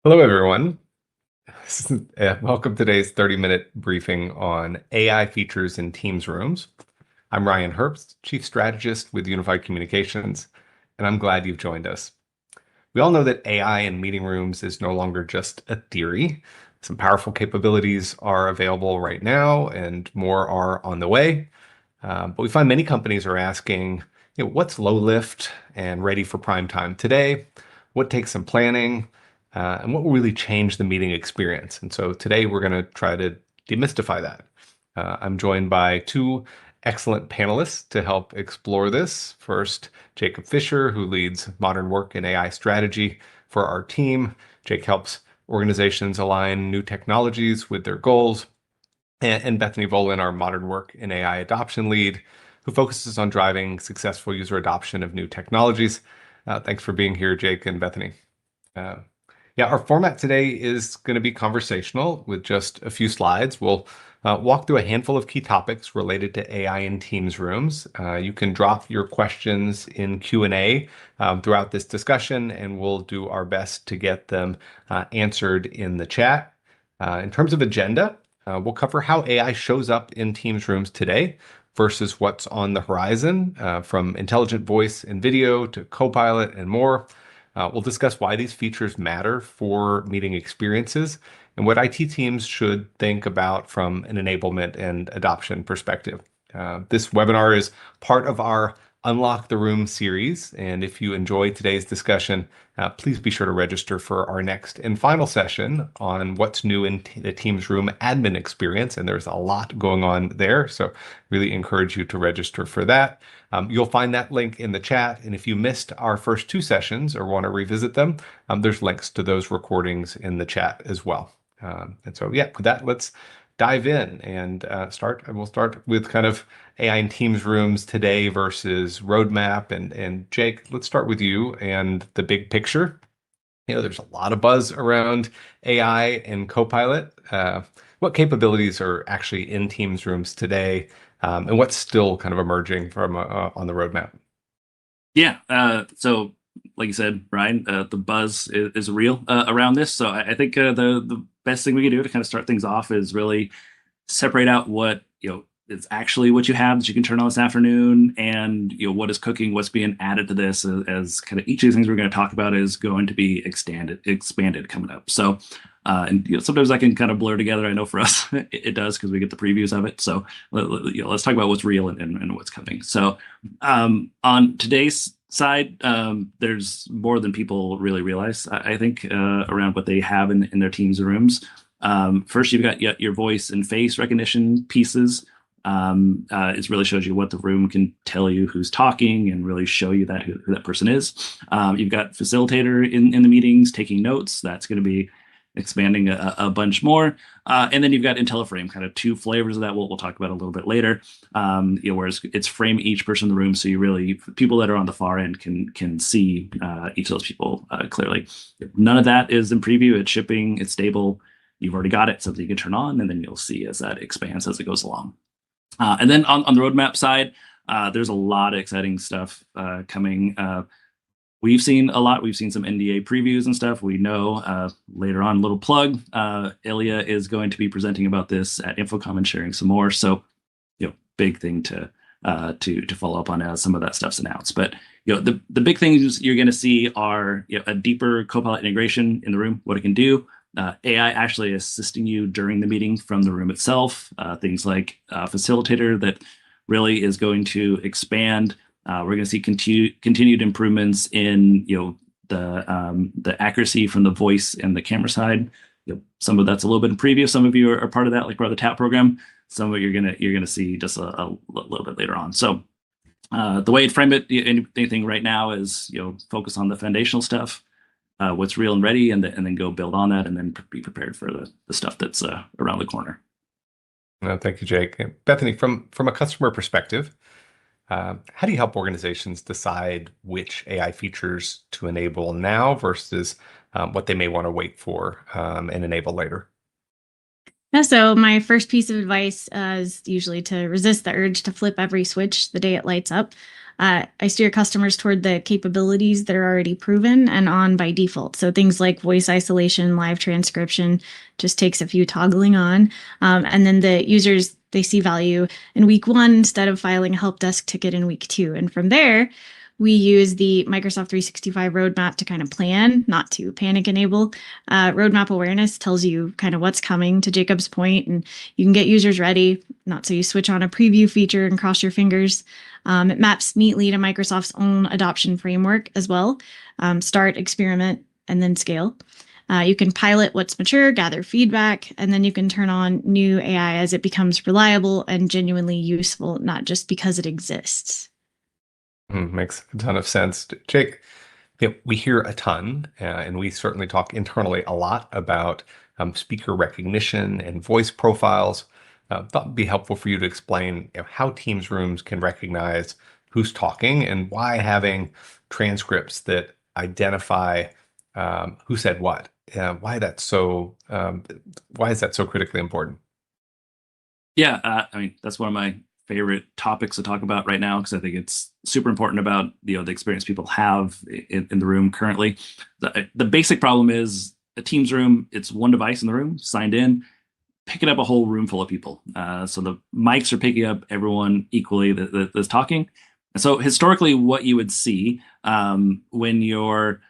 Hello, everyone. Welcome to today's 30-minute briefing on AI features in Teams rooms. I'm Ryan Herbst, Chief Strategist with Unified Communications, and I'm glad you've joined us. We all know that AI in meeting rooms is no longer just a theory. Some powerful capabilities are available right now, and more are on the way. But we find many companies are asking, what's low lift and ready for prime time today? What takes some planning? And what will really change the meeting experience? And so today we're going to try to demystify that. I'm joined by two excellent panelists to help explore this. First, Jacob Fisher, who leads modern work and AI strategy for our team. Jake helps organizations align new technologies with their goals, and Bethany Volin, our modern work in AI adoption lead, who focuses on driving successful user adoption of new technologies. Thanks for being here, Jake and Bethany. Uh, yeah, our format today is going to be conversational with just a few slides. We'll walk through a handful of key topics related to AI in Teams rooms. You can drop your questions in Q&A throughout this discussion, and we'll do our best to get them answered in the chat. In terms of agenda, we'll cover how AI shows up in Teams rooms today versus what's on the horizon, from intelligent voice and video to Copilot and more. We'll discuss why these features matter for meeting experiences and what IT teams should think about from an enablement and adoption perspective. This webinar is part of our Unlock the Room series, and if you enjoyed today's discussion, please be sure to register for our next and final session on what's new in the Teams Room admin experience, and there's a lot going on there, so really encourage you to register for that. You'll find that link in the chat, and if you missed our first two sessions or want to revisit them, there's links to those recordings in the chat as well. And so, yeah, with that, let's dive in and start. And we'll start with kind of AI in Teams rooms today versus roadmap. And Jake, let's start with you and the big picture. There's a lot of buzz around AI and Copilot. What capabilities are actually in Teams rooms today, and what's still kind of emerging from on the roadmap? Yeah. So, like you said, Brian, the buzz is real around this. So I think the best thing we can do to kind of start things off is really separate out what is actually what you have that you can turn on this afternoon, and what is cooking, what's being added to this, as kind of each of these things we're going to talk about is going to be expanded coming up. So. And sometimes I can kind of blur together. I know for us it does because we get the previews of it. So let's talk about what's real and what's coming. So on today's side, there's more than people really realize, I think, around what they have in their teams rooms. First, you've got your voice and face recognition pieces. It really shows you what the room can tell you who's talking and really show you that who that person is. You've got facilitator in the meetings taking notes. That's going to be expanding a bunch more. And then you've got IntelliFrame, kind of two flavors of that we'll talk about a little bit later. Whereas it's frame each person in the room, so you really, people that are on the far end can see each of those people clearly. None of that is in preview. It's shipping, it's stable. You've already got it, something you can turn on, and then you'll see as that expands as it goes along. And then on the roadmap side, there's a lot of exciting stuff coming. We've seen a lot. We've seen some NDA previews and stuff. We know later on, little plug, Ilya is going to be presenting about this at InfoComm and sharing some more. So, big thing to follow up on as some of that stuff's announced. But the big things you're going to see are a deeper Copilot integration in the room, what it can do. AI actually assisting you during the meeting from the room itself. Things like facilitator that really is going to expand. We're going to see continued improvements in the accuracy from the voice and the camera side. Some of that's a little bit in preview. Some of you are part of that, like part of the TAP program. Some of it you're gonna see just a little bit later on. So the way I'd frame it, anything right now is focus on the foundational stuff, what's real and ready, and then go build on that, and then be prepared for the stuff that's around the corner. Thank you, Jake. Bethany, from a customer perspective, how do you help organizations decide which AI features to enable now versus what they may want to wait for and enable later? Yeah, so my first piece of advice is usually to resist the urge to flip every switch the day it lights up. I steer customers toward the capabilities that are already proven and on by default. So things like voice isolation, live transcription, just takes a few toggling on. And then the users, they see value in week 1 instead of filing a help desk ticket in week 2. And from there, we use the Microsoft 365 roadmap to kind of plan, not to panic enable. Roadmap awareness tells you kind of what's coming, to Jacob's point, and you can get users ready, not so you switch on a preview feature and cross your fingers. It maps neatly to Microsoft's own adoption framework as well. Start, experiment, and then scale. You can pilot what's mature, gather feedback, and then you can turn on new AI as it becomes reliable and genuinely useful, not just because it exists. Makes a ton of sense. Jake, we hear a ton, and we certainly talk internally a lot about speaker recognition and voice profiles. Thought it'd be helpful for you to explain how Teams rooms can recognize who's talking and why having transcripts that identify who said what. Why is that so critically important? Yeah, I mean, that's one of my favorite topics to talk about right now because I think it's super important about the experience people have in the room currently. The basic problem is a Teams room. It's one device in the room, signed in, picking up a whole room full of people. So the mics are picking up everyone equally that's talking. And so historically, what you would see when you're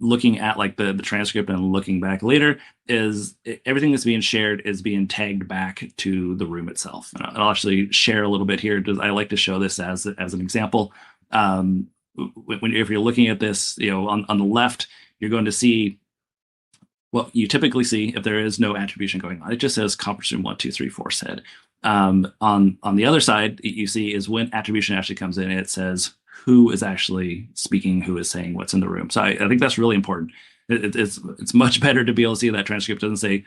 looking at like the transcript and looking back later is everything that's being shared is being tagged back to the room itself. And I'll actually share a little bit here. I like to show this as an example. If you're looking at this, on the left, you're going to see what you typically see if there is no attribution going on. It just says conference room 1, 2, 3, 4 said. On the other side, you see is when attribution actually comes in, it says who is actually speaking, who is saying what's in the room. So I think that's really important. It's much better to be able to see that transcript doesn't say,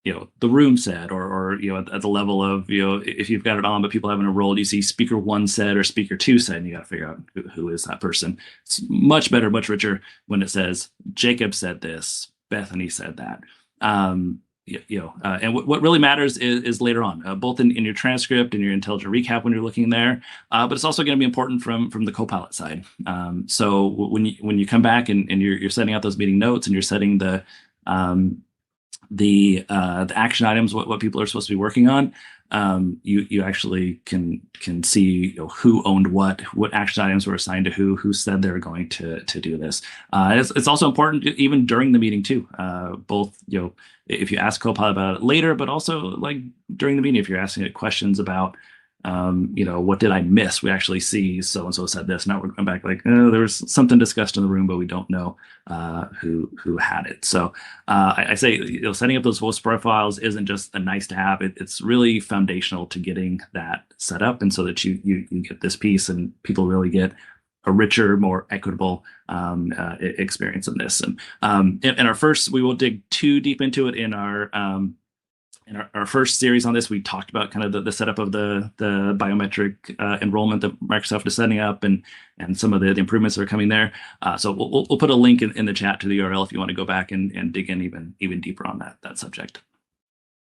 the room said, or at the level of, if you've got it on, but people haven't enrolled, you see speaker 1 said or speaker 2 said, and you got to figure out who is that person. It's much better, much richer when it says Jacob said this, Bethany said that. And what really matters is later on, both in your transcript and your intelligent recap when you're looking there, but it's also going to be important from the Copilot side. So when you come back and you're setting out those meeting notes and you're setting the action items, what people are supposed to be working on, you actually can see who owned what action items were assigned to who said they were going to do this. It's also important even during the meeting too. Both if you ask Copilot about it later, but also like during the meeting, if you're asking it questions about what did I miss? We actually see so and so said this. Now we're going back like there was something discussed in the room, but we don't know who had it. So I say setting up those voice profiles isn't just a nice to have. It's really foundational to getting that set up, and so that you get this piece and people really get a richer, more equitable experience in this. And in our first, we will dig too deep into it in our first series on this. We talked about kind of the setup of the biometric enrollment that Microsoft is setting up and some of the improvements that are coming there. So we'll put a link in the chat to the URL if you want to go back and dig in even deeper on that subject.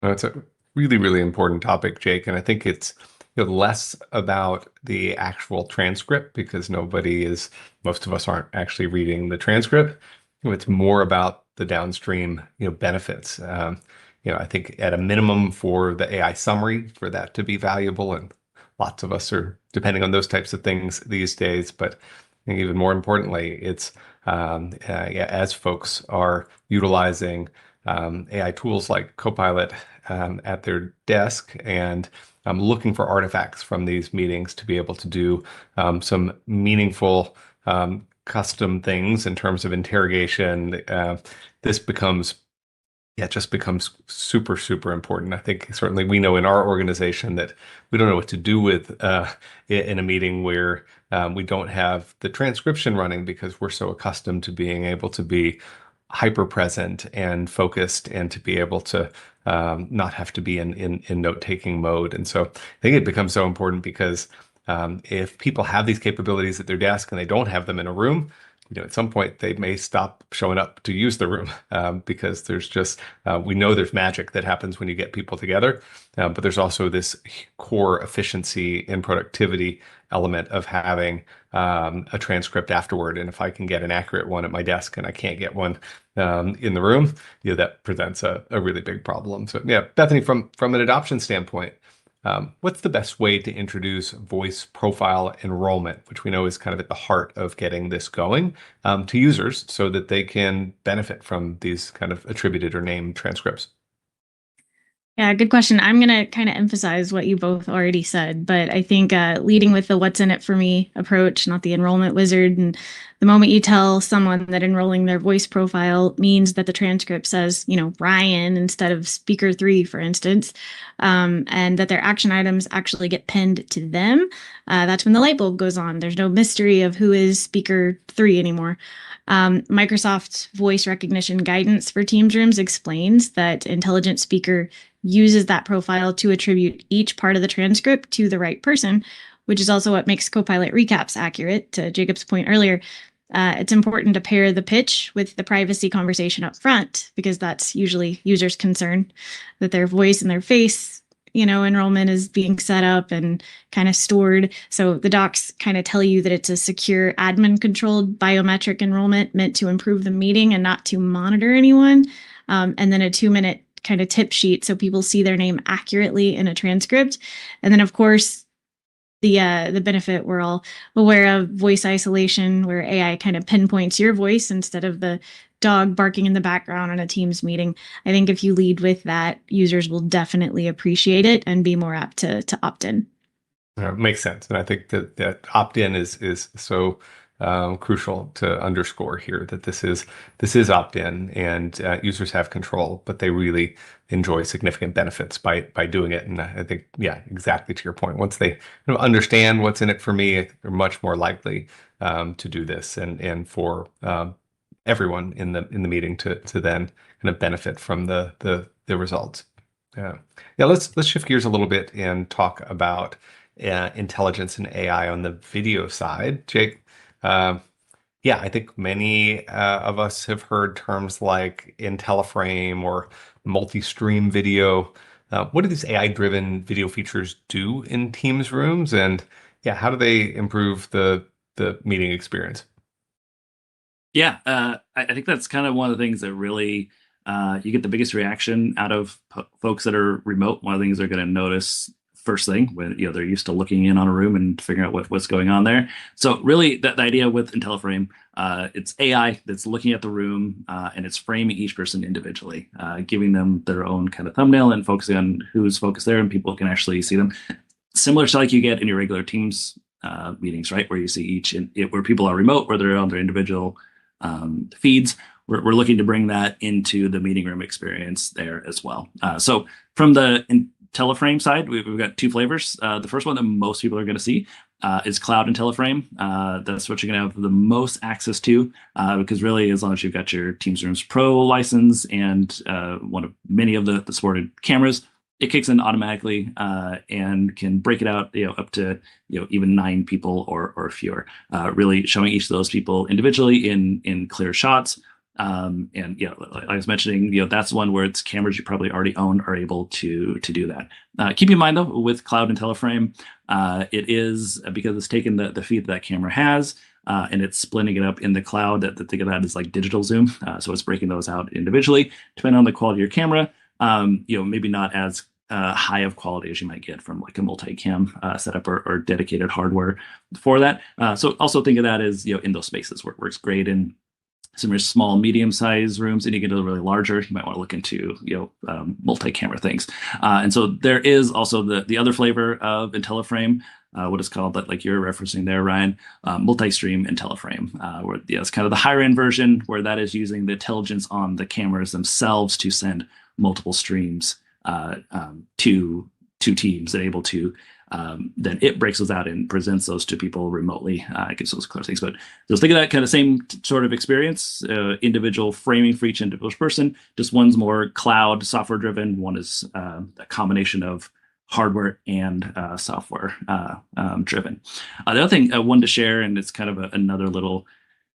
That's a really, really important topic, Jake. And I think it's less about the actual transcript because most of us aren't actually reading the transcript. It's more about the downstream, benefits. I think at a minimum for the AI summary, for that to be valuable, and lots of us are depending on those types of things these days. But I think even more importantly, it's as folks are utilizing AI tools like Copilot at their desk and looking for artifacts from these meetings to be able to do some meaningful custom things in terms of interrogation. This becomes it just becomes super, super important. I think certainly we know in our organization that we don't know what to do with in a meeting where we don't have the transcription running because we're so accustomed to being able to be hyper present and focused and to be able to not have to be in note-taking mode. And so I think it becomes so important because if people have these capabilities at their desk and they don't have them in a room, at some point they may stop showing up to use the room because there's just we know there's magic that happens when you get people together, but there's also this core efficiency and productivity element of having a transcript afterward. And if I can get an accurate one at my desk and I can't get one in the room, that presents a really big problem. So yeah, Bethany, from an adoption standpoint, what's the best way to introduce voice profile enrollment, which we know is kind of at the heart of getting this going, to users so that they can benefit from these kind of attributed or named transcripts? Yeah, good question. I'm going to kind of emphasize what you both already said, but I think leading with the what's in it for me approach, not the enrollment wizard. And the moment you tell someone that enrolling their voice profile means that the transcript says, Ryan instead of speaker 3, for instance, and that their action items actually get pinned to them, that's when the light bulb goes on. There's no mystery of who is speaker 3 anymore. Microsoft's voice recognition guidance for Teams rooms explains that Intelligent Speaker uses that profile to attribute each part of the transcript to the right person, which is also what makes Copilot recaps accurate. To Jacob's point earlier, it's important to pair the pitch with the privacy conversation up front, because that's usually users' concern that their voice and their face, enrollment is being set up and kind of stored. So the docs kind of tell you that it's a secure admin controlled biometric enrollment meant to improve the meeting and not to monitor anyone. And then a 2-minute kind of tip sheet so people see their name accurately in a transcript. And then, of course, the benefit we're all aware of, voice isolation, where AI kind of pinpoints your voice instead of the dog barking in the background on a Teams meeting. I think if you lead with that, users will definitely appreciate it and be more apt to opt in. Makes sense. And I think that opt-in is so crucial to underscore here, that this is opt-in and users have control, but they really enjoy significant benefits by doing it. And I think, yeah, exactly to your point, once they understand what's in it for me, they're much more likely to do this, and for everyone in the meeting to then kind of benefit from the results. Yeah. Let's shift gears a little bit and talk about intelligence and AI on the video side. Jake, I think many of us have heard terms like IntelliFrame or multi-stream video. What do these AI-driven video features do in Teams rooms, and how do they improve the meeting experience? Yeah, I think that's kind of one of the things that really you get the biggest reaction out of folks that are remote. One of the things they're going to notice first thing when they're used to looking in on a room and figuring out what's going on there. So really, the idea with IntelliFrame, it's AI that's looking at the room and it's framing each person individually, giving them their own kind of thumbnail and focusing on who's focused there, and people can actually see them. Similar to like you get in your regular Teams meetings, right, where you see where people are remote, where they're on their individual feeds. We're looking to bring that into the meeting room experience there as well. So from the IntelliFrame side, we've got 2 flavors. The first one that most people are going to see is Cloud IntelliFrame. That's what you're going to have the most access to, because really, as long as you've got your Teams Rooms Pro license and one of many of the supported cameras, it kicks in automatically and can break it out, up to even 9 people or fewer. Really showing each of those people individually in clear shots. And like I was mentioning, that's one where it's cameras you probably already own are able to do that. Keep in mind though, with Cloud IntelliFrame, it is because it's taken the feed that camera has. And it's splitting it up in the cloud. That think of that as like digital zoom. So it's breaking those out individually, depending on the quality of your camera. Maybe not as high of quality as you might get from like a multi-cam setup or dedicated hardware for that. So also think of that as in those spaces where it works great in some of your small, medium-sized rooms, and you get a little really larger. You might want to look into multi-camera things. And so there is also the other flavor of IntelliFrame, what is called that, like you're referencing there, Ryan, multi-stream IntelliFrame, where it's kind of the higher end version, where that is using the intelligence on the cameras themselves to send multiple streams to teams, and able to then it breaks those out and presents those to people remotely. It gives those clear things. But just think of that kind of same sort of experience, individual framing for each individual person. Just one's more cloud software driven. One is a combination of hardware and software driven. The other thing I wanted to share, and it's kind of another little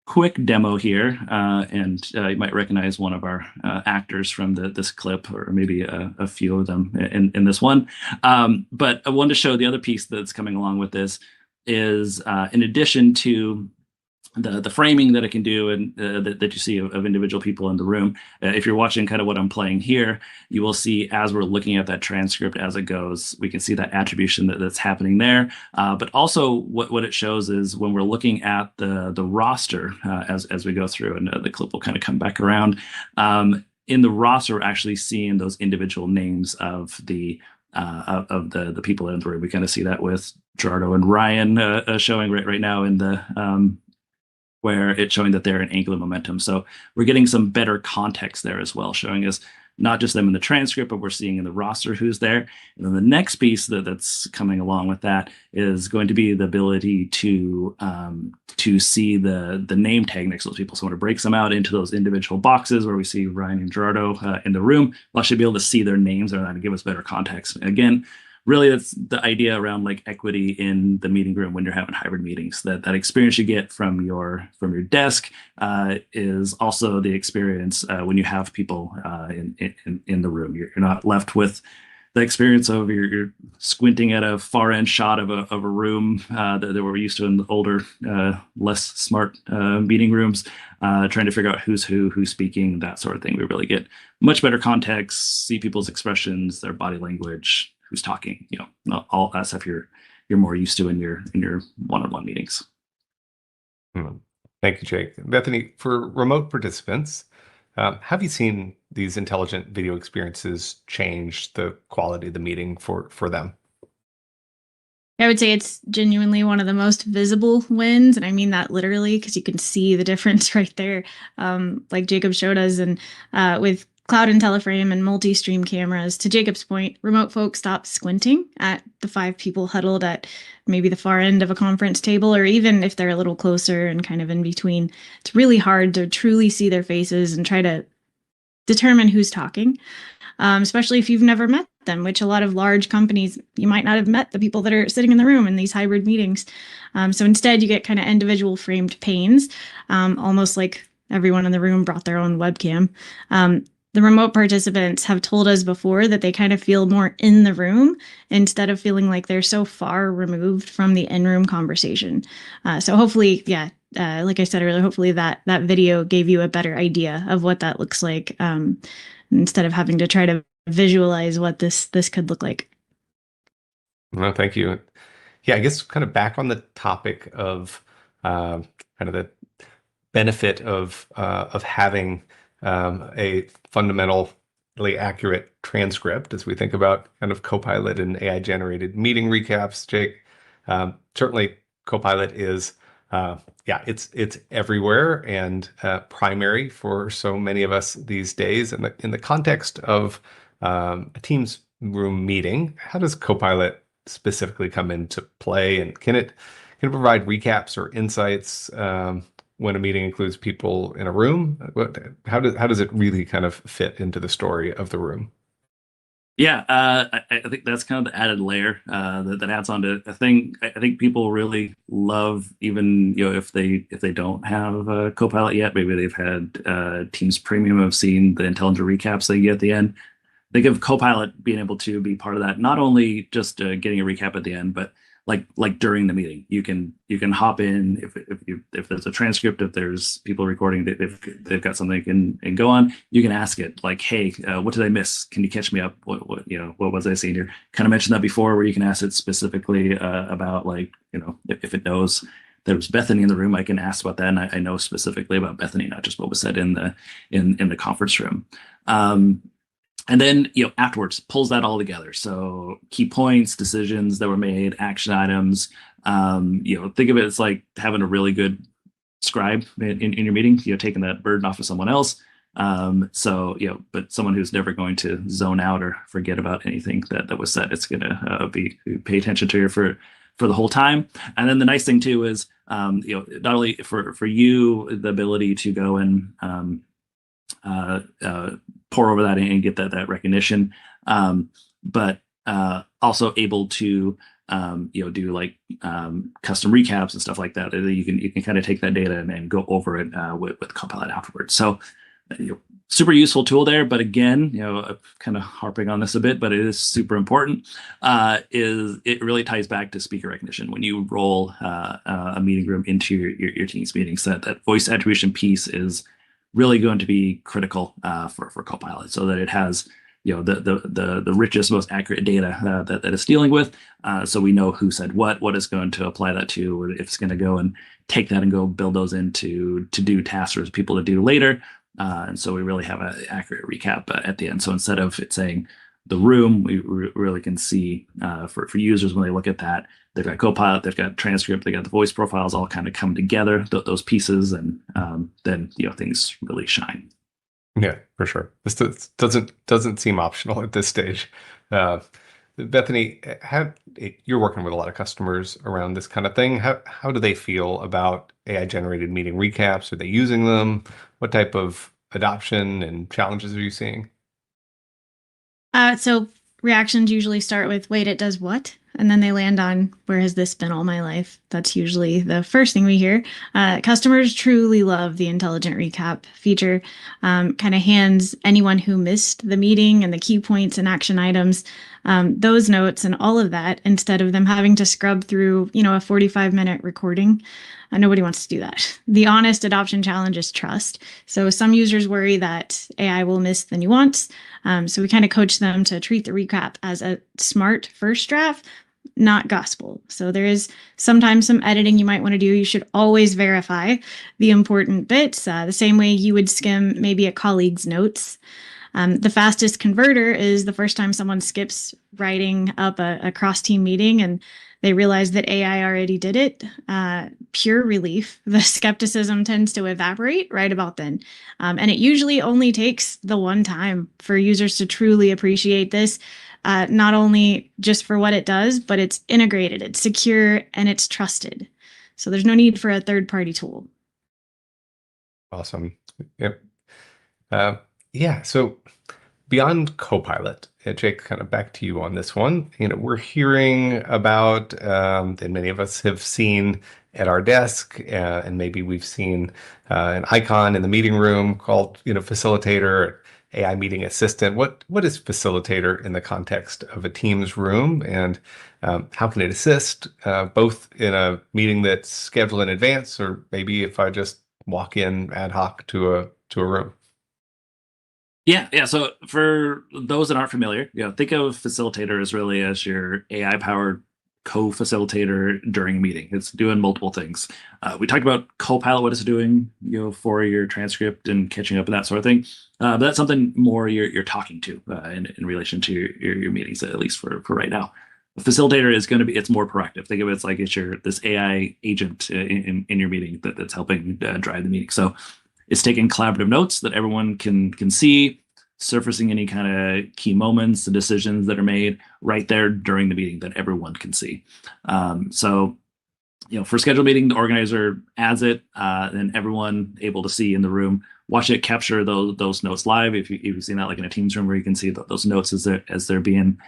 quick demo here, and you might recognize one of our actors from this clip, or maybe a few of them in this one. But I wanted to show the other piece that's coming along with this is, in addition to the framing that it can do, and that you see of individual people in the room. If you're watching kind of what I'm playing here, you will see as we're looking at that transcript as it goes, we can see that attribution that's happening there. But also what it shows is when we're looking at the roster as we go through, and the clip will kind of come back around. In the roster, we're actually seeing those individual names of the people in the room. We kind of see that with Gerardo and Ryan showing right now in the where it's showing that they're in angular momentum. So we're getting some better context there as well, showing us not just them in the transcript, but we're seeing in the roster who's there. And then the next piece that's coming along with that is going to be the ability to see the name tag next to those people. So when it breaks them out into those individual boxes where we see Ryan and Gerardo in the room, we'll actually be able to see their names and that to give us better context. And again, really, that's the idea around like equity in the meeting room when you're having hybrid meetings. That experience you get from your desk is also the experience when you have people in the room. You're not left with the experience of you're squinting at a far end shot of a room that we're used to in the older, less smart meeting rooms, trying to figure out who's who's speaking, that sort of thing. We really get much better context, see people's expressions, their body language, who's talking, all that stuff you're more used to in your one-on-one meetings. Thank you, Jake. Bethany, for remote participants, have you seen these intelligent video experiences change the quality of the meeting for them? I would say it's genuinely one of the most visible wins, and I mean that literally because you can see the difference right there, like Jacob showed us, and with Cloud IntelliFrame and multi-stream cameras. To Jacob's point, remote folks stop squinting at the 5 people huddled at maybe the far end of a conference table, or even if they're a little closer and kind of in between. It's really hard to truly see their faces and try to determine who's talking, especially if you've never met them, which a lot of large companies, you might not have met the people that are sitting in the room in these hybrid meetings. So instead, you get kind of individual framed panes, almost like everyone in the room brought their own webcam. The remote participants have told us before that they kind of feel more in the room instead of feeling like they're so far removed from the in-room conversation. So hopefully, like I said earlier, hopefully that video gave you a better idea of what that looks like, instead of having to try to visualize what this could look like. Well, thank you. Yeah, I guess kind of back on the topic of kind of the benefit of having a fundamentally accurate transcript as we think about kind of Copilot and AI generated meeting recaps, Jake. Certainly Copilot is, it's everywhere and primary for so many of us these days. And in the context of a Teams room meeting, how does Copilot specifically come into play? And can it provide recaps or insights when a meeting includes people in a room? How does it really kind of fit into the story of the room? Yeah, I think that's kind of the added layer that adds on to a thing. I think people really love, even if they don't have Copilot yet, maybe they've had Teams Premium, have seen the intelligent recaps they get at the end. Think of Copilot being able to be part of that, not only just getting a recap at the end, but like during the meeting, you can hop in if there's a transcript, if there's people recording, they've got something and go on. You can ask it like, hey, what did I miss? Can you catch me up? What was I seeing here? Kind of mentioned that before, where you can ask it specifically about if it knows there was Bethany in the room, I can ask about that, and I know specifically about Bethany, not just what was said in the conference room. And then, afterwards pulls that all together. So key points, decisions that were made, action items. Think of it as like having a really good scribe in your meeting, taking that burden off of someone else. But someone who's never going to zone out or forget about anything that was said. It's going to pay attention to you for the whole time. And then the nice thing too is, not only for you, the ability to go and pour over that and get that recognition, but also able to do like custom recaps and stuff like that. You can kind of take that data and go over it with Copilot afterwards. So super useful tool there. But again, kind of harping on this a bit, but it is super important. Is it really ties back to speaker recognition when you roll a meeting room into your Teams meetings. That voice attribution piece is really going to be critical for Copilot, so that it has the richest, most accurate data that it's dealing with, so we know who said what it's going to apply that to, or if it's going to go and take that and go build those into to-do tasks for people to do later. And so we really have an accurate recap at the end. So instead of it saying the room, we really can see for users when they look at that, they've got Copilot, they've got transcript, they got the voice profiles all kind of come together, those pieces, and then things really shine. Yeah, for sure. This doesn't seem optional at this stage. Bethany, you're working with a lot of customers around this kind of thing. How do they feel about AI generated meeting recaps? Are they using them? What type of adoption and challenges are you seeing? So reactions usually start with, wait, it does what? And then they land on, where has this been all my life? That's usually the first thing we hear. Customers truly love the intelligent recap feature. Kind of hands anyone who missed the meeting and the key points and action items, those notes and all of that, instead of them having to scrub through, a 45-minute recording. Nobody wants to do that. The honest adoption challenge is trust. So some users worry that AI will miss the nuance. So we kind of coach them to treat the recap as a smart first draft, not gospel. So there is sometimes some editing you might want to do. You should always verify the important bits, the same way you would skim maybe a colleague's notes. The fastest converter is the first time someone skips writing up a cross-team meeting and they realize that AI already did it. Pure relief. The skepticism tends to evaporate right about then. And it usually only takes the one time for users to truly appreciate this, not only just for what it does, but it's integrated, it's secure, and it's trusted. So there's no need for a third-party tool. Awesome. Yep. Yeah. So beyond Copilot, Jake, kind of back to you on this one. We're hearing about, and many of us have seen at our desk, and maybe we've seen an icon in the meeting room called, facilitator, AI meeting assistant. What is facilitator in the context of a Teams room, and how can it assist both in a meeting that's scheduled in advance, or maybe if I just walk in ad hoc to a room? Yeah. So for those that aren't familiar, think of facilitator as really as your AI-powered co-facilitator during a meeting. It's doing multiple things. We talked about Copilot, what it's doing, for your transcript and catching up and that sort of thing. But that's something more you're talking to in relation to your meetings, at least for right now. A facilitator is going to be, it's more proactive. Think of it as like it's this AI agent in your meeting that's helping drive the meeting. So it's taking collaborative notes that everyone can see, surfacing any kind of key moments, the decisions that are made right there during the meeting that everyone can see. So, for scheduled meeting, the organizer adds it, and everyone able to see in the room, watch it capture those notes live. If you've seen that like in a Teams room where you can see those notes as they're being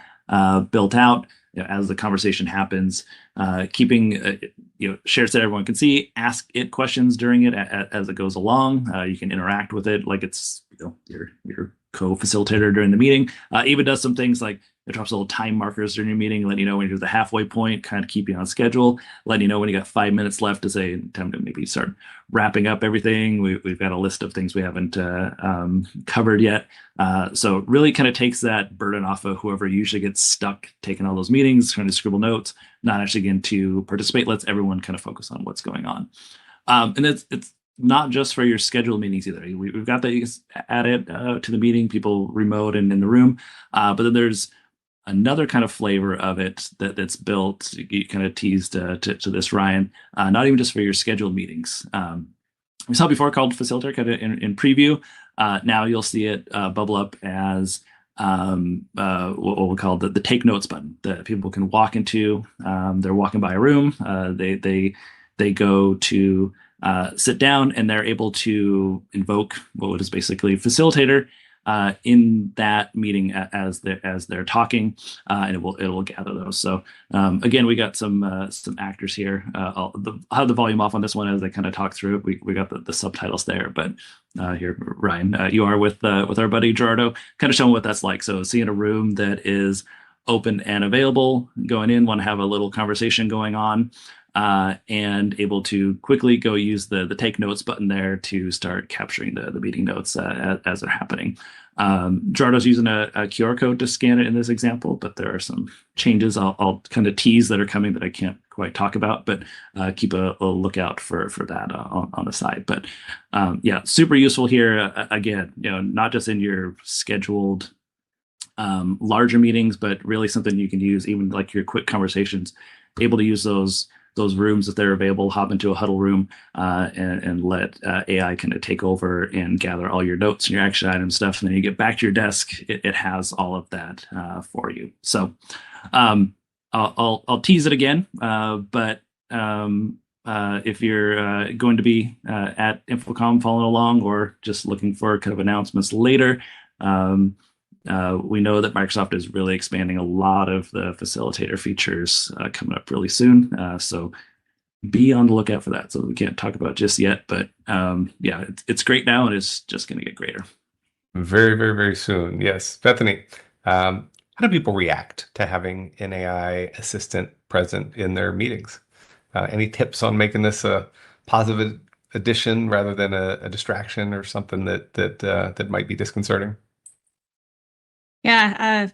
built out, as the conversation happens, keeping shares that everyone can see, ask it questions during it as it goes along. You can interact with it like it's your co-facilitator during the meeting. Even does some things like it drops little time markers during your meeting, letting you know when you're at the halfway point, kind of keep you on schedule, letting you know when you got 5 minutes left to say time to maybe start wrapping up everything. We've got a list of things we haven't covered yet. So really kind of takes that burden off of whoever usually gets stuck taking all those meetings, trying to scribble notes, not actually getting to participate. Lets everyone kind of focus on what's going on. And it's not just for your scheduled meetings either. We've got that you can add it to the meeting, people remote and in the room. But then there's another kind of flavor of it that's built. You kind of teased to this, Ryan. Not even just for your scheduled meetings. We saw before called Facilitator kind of in preview. Now you'll see it bubble up as what we call the take notes button that people can walk into. They're walking by a room. They go to sit down and they're able to invoke what is basically Facilitator. in that meeting as they're talking, and it will gather those. So again, we got some actors here. I'll have the volume off on this one as I kind of talk through it. We got the subtitles there, but here, Ryan, you are with our buddy Gerardo, kind of showing what that's like. So seeing a room that is open and available, going in, want to have a little conversation going on, and able to quickly go use the take notes button there to start capturing the meeting notes as they're happening. Gerardo's using a QR code to scan it in this example, but there are some changes I'll kind of tease that are coming that I can't quite talk about, but keep a lookout for that on the side. But yeah, super useful here. Again, not just in your scheduled larger meetings, but really something you can use even like your quick conversations, able to use those rooms if they're available, hop into a huddle room and let AI kind of take over and gather all your notes and your action item stuff. And then you get back to your desk, it has all of that for you. So I'll tease it again, but if you're going to be at InfoComm following along or just looking for kind of announcements later, we know that Microsoft is really expanding a lot of the facilitator features coming up really soon. So be on the lookout for that. So we can't talk about it just yet, but yeah, it's great now and it's just going to get greater. Very, very, very soon. Yes. Bethany, how do people react to having an AI assistant present in their meetings? Any tips on making this a positive addition rather than a distraction or something that might be disconcerting? Yeah,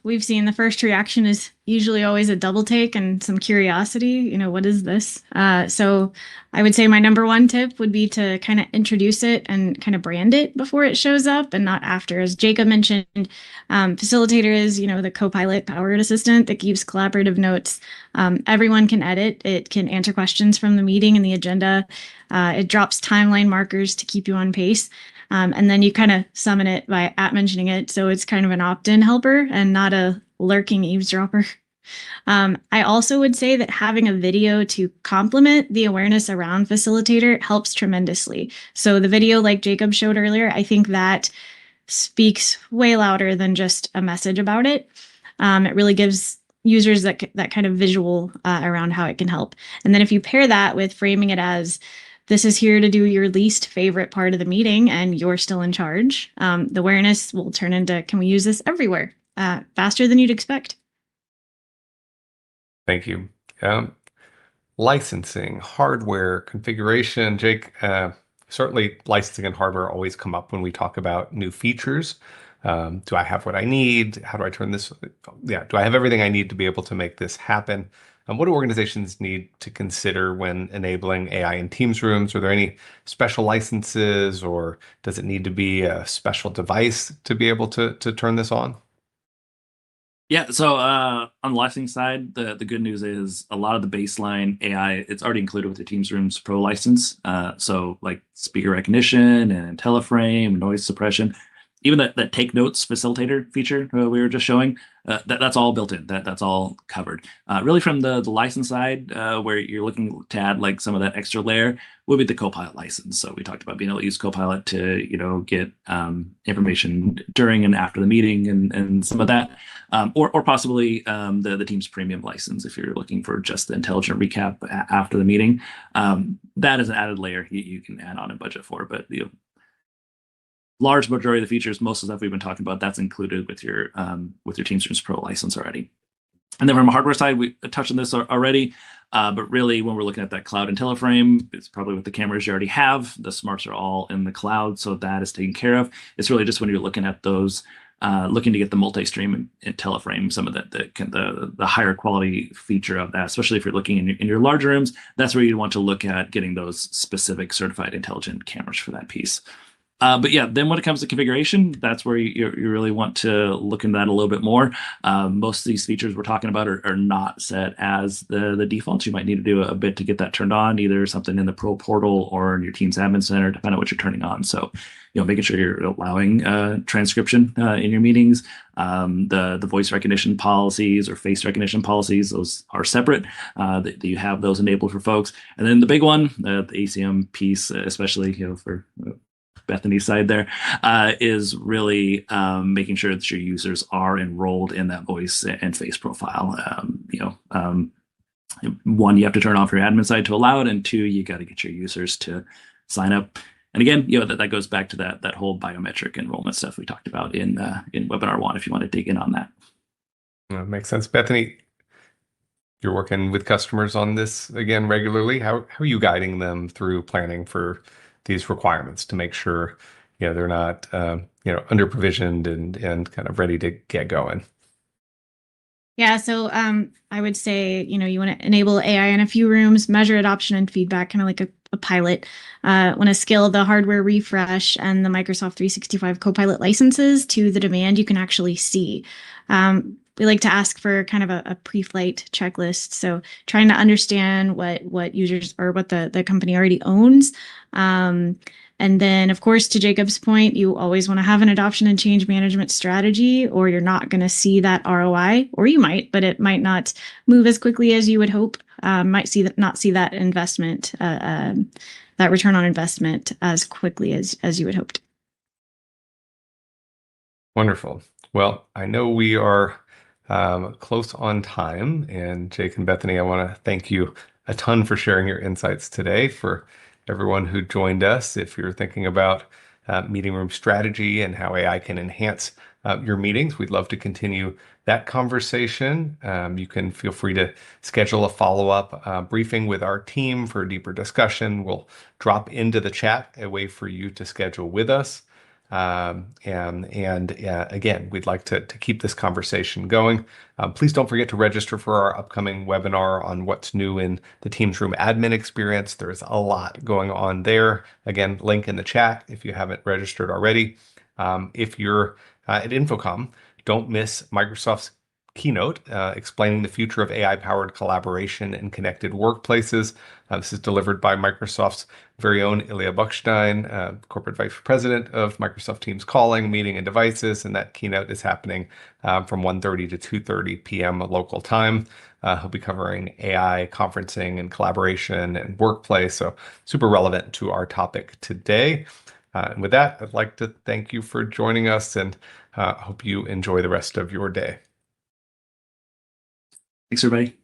we've seen the first reaction is usually always a double take and some curiosity. What is this? So I would say my number one tip would be to kind of introduce it and kind of brand it before it shows up and not after. As Jacob mentioned, Facilitator is, the co-pilot powered assistant that keeps collaborative notes. Everyone can edit. It can answer questions from the meeting and the agenda. It drops timeline markers to keep you on pace. And then you kind of summon it by mentioning it. So it's kind of an opt-in helper and not a lurking eavesdropper. I also would say that having a video to complement the awareness around Facilitator helps tremendously. So the video like Jacob showed earlier, I think that speaks way louder than just a message about it. It really gives users that kind of visual around how it can help. And then if you pair that with framing it as this is here to do your least favorite part of the meeting and you're still in charge, the awareness will turn into, can we use this everywhere? Faster than you'd expect. Thank you. Licensing, hardware, configuration. Jake, certainly licensing and hardware always come up when we talk about new features. Do I have what I need? How do I turn this? Yeah, do I have everything I need to be able to make this happen? What do organizations need to consider when enabling AI in Teams rooms? Are there any special licenses, or does it need to be a special device to be able to turn this on? Yeah, so on the licensing side, the good news is a lot of the baseline AI, it's already included with the Teams Rooms Pro license. So like speaker recognition and IntelliFrame, noise suppression, even that take notes facilitator feature we were just showing, that's all built in. That's all covered. Really from the license side, where you're looking to add like some of that extra layer, would be the Copilot license. So we talked about being able to use Copilot to get information during and after the meeting and some of that, or possibly the Teams Premium license if you're looking for just the intelligent recap after the meeting. That is an added layer you can add on and budget for, but large majority of the features, most of the stuff we've been talking about, that's included with your Teams Rooms Pro license already. And then from a hardware side, we touched on this already, but really when we're looking at that cloud IntelliFrame, it's probably with the cameras you already have. The smarts are all in the cloud, so that is taken care of. It's really just when you're looking at those, looking to get the multi-stream IntelliFrame, some of the higher quality feature of that, especially if you're looking in your larger rooms, that's where you want to look at getting those specific certified intelligent cameras for that piece. But yeah, then when it comes to configuration, that's where you really want to look into that a little bit more. Most of these features we're talking about are not set as the defaults. You might need to do a bit to get that turned on, either something in the Pro Portal or in your Teams Admin Center, depending on what you're turning on. So, making sure you're allowing transcription in your meetings. The voice recognition policies or face recognition policies, those are separate. That you have those enabled for folks. And then the big one, the ACM piece, especially for Bethany's side there, is really making sure that your users are enrolled in that voice and face profile. One, you have to turn off your admin side to allow it, and two, you got to get your users to sign up. And again, that goes back to that whole biometric enrollment stuff we talked about in webinar 1. If you want to dig in on that. Makes sense, Bethany. You're working with customers on this again regularly. How are you guiding them through planning for these requirements to make sure they're not under provisioned and kind of ready to get going? Yeah, so I would say, you want to enable AI in a few rooms, measure adoption and feedback, kind of like a pilot. Want to scale the hardware refresh and the Microsoft 365 Copilot licenses to the demand you can actually see. We like to ask for kind of a pre-flight checklist. So trying to understand what users or what the company already owns. And then, of course, to Jacob's point, you always want to have an adoption and change management strategy, or you're not going to see that ROI, or you might, but it might not move as quickly as you would hope. Not see that investment, that return on investment as quickly as you would hoped. Wonderful. Well, I know we are close on time, and Jake and Bethany, I want to thank you a ton for sharing your insights today. For everyone who joined us, if you're thinking about meeting room strategy and how AI can enhance your meetings, we'd love to continue that conversation. You can feel free to schedule a follow-up briefing with our team for a deeper discussion. We'll drop into the chat a way for you to schedule with us. Again, we'd like to keep this conversation going. Please don't forget to register for our upcoming webinar on what's new in the Teams Room admin experience. There's a lot going on there. Again, link in the chat if you haven't registered already. If you're at InfoComm, don't miss Microsoft's keynote explaining the future of AI-powered collaboration and connected workplaces. This is delivered by Microsoft's very own Ilya Buchstein, Corporate Vice President of Microsoft Teams Calling, Meeting, and Devices, and that keynote is happening from 1:30 to 2:30 p.m. local time. He'll be covering AI, conferencing, and collaboration and workplace, so super relevant to our topic today. And with that, I'd like to thank you for joining us, and hope you enjoy the rest of your day. Thanks, everybody.